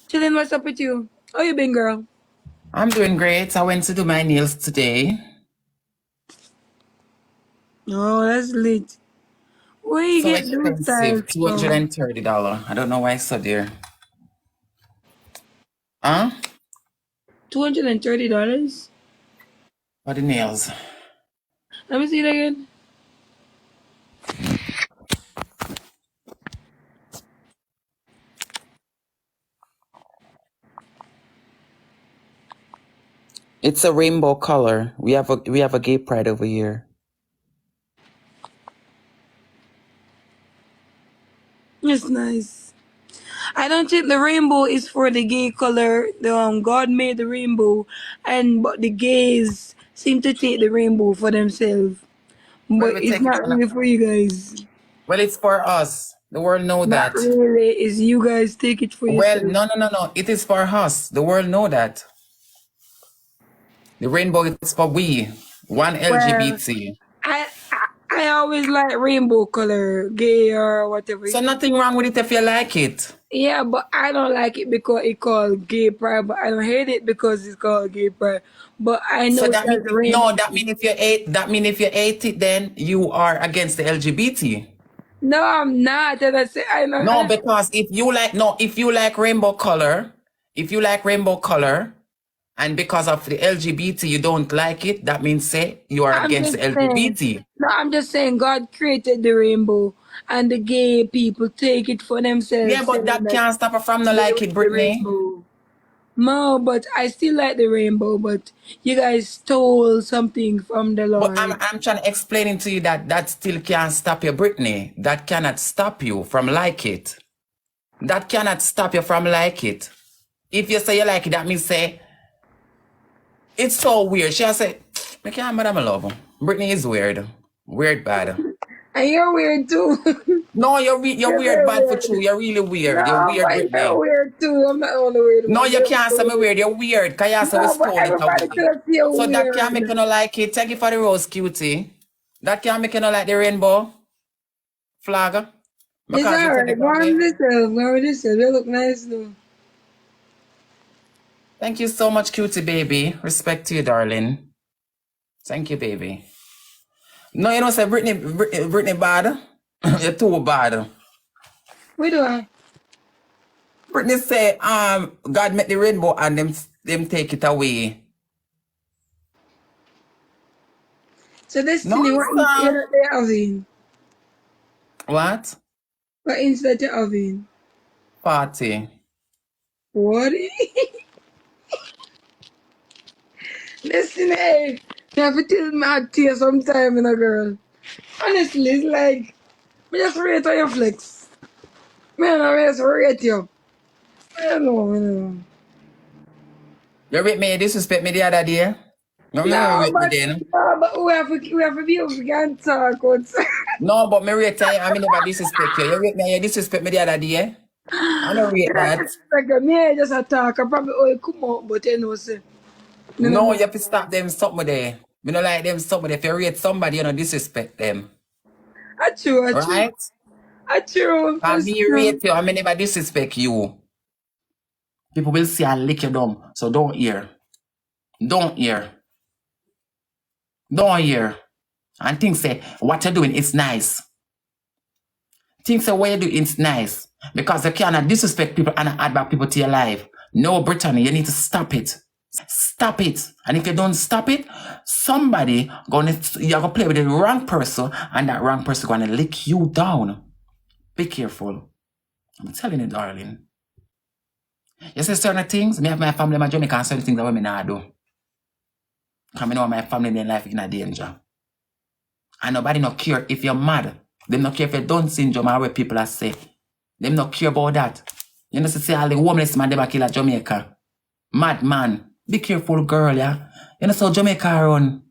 Chilling, what's up with you? How you been, girl? I'm doing great. I went to do my nails today. Oh, that's lit. Where you So get those styles expensive, from? $230. I don't know why it's so dear. Huh? $230? For the nails. Let me see it again. It's a rainbow color. We have a gay pride over here. It's nice. I don't think the rainbow is for the gay color. God made the rainbow, but the gays seem to take the rainbow for themselves. Well, But we it's take it not on a, really for you guys. well, it's for us. The world know Not that. really. It's you guys take it for Well, yourself. no. It is for us. The world know that. The rainbow is for we. One Well, LGBT. I always like rainbow color, gay or whatever. So nothing wrong with it if you like it. Yeah, but I don't like it because it called gay pride. But I don't hate it because it's called gay pride. But I know So that mean there's rainbow. that mean if you hate it, then you are against the LGBT. No, I'm not. And I say I know. No, because if you like rainbow color, and because of the LGBT you don't like it, that means say you are I'm against just the saying. LGBT. No, I'm just saying. God created the rainbow, and the gay people take it for Yeah, themselves, but saying that that can't stop her from not they like like it, the Britney. rainbow. No, but I still like the rainbow. But you guys stole something from the But I'm Lord. I'm trying to explain to you that still can't stop you, Britney. That cannot stop you from like it. That cannot stop you from like it. If you say you like it, that means say it's so weird. She say, I can't madam love. Britney is weird. Weird bad. And you're weird too. No, you're You're weird very bad for weird. true. You're really weird. You're No, weird, but you're Britney. weird too. I'm not the only weird No, one. you You're can't say very me weird. weird. You're weird. Kaya say we No, but stole it everybody away. could see you So that can't make weird. you not like it. Thank you for the rose, cutie. That can't make you not like the rainbow flag. It's Because you take alright. it Go on away. with yourself. Go on with yourself. You look nice though. Thank you so much, cutie baby. Respect to you, darling. Thank you, baby. No, you don't say Britney bad. You're too bad. What do I? Britney say, God make the rainbow and them take it away. So No, Destiny, what it's inch you that they having? what? What inch that you having? Party. What? Destiny, hey, you have to tell me how to you sometime, girl. Honestly, it's like, me just rate how you flex. Man, I just rate you. I don't know, I don't know. You rate me, you disrespect me the other day. No, me No, no rate me but then. we have to be able to talk outside. No, but me rate you, I mean never disrespect you. You rate me, you disrespect me the other day. I don't rate Yeah, that. it's like me just a talk. I probably come out, but say, you know No, you me. have to stop them something there. Me no like them something. If you rate somebody, you don't disrespect them. I true, I true, Right? I true, And it's me true. rate you, I mean never disrespect you. People will see and lick you down. So don't hear. Don't hear. Don't hear. And think say, what you're doing is nice. Think say what you do is nice. Because you cannot disrespect people and add back people to your life. No, Brittany, you need to stop it. Stop it. And if you don't stop it, you're gonna play with the wrong person, and that wrong person gonna lick you down. Be careful. I'm telling you, darling. You say certain things, me have my family, my Jamaican, certain things that women not do. Because I know my family in their life is in a danger. And nobody no care if you're mad. Them no care if you don't syndrome or what people are say. Them no care about that. You know, say all the homeless man they kill at Jamaica. Mad man. Be careful, girl, yeah. You know, so Jamaica run.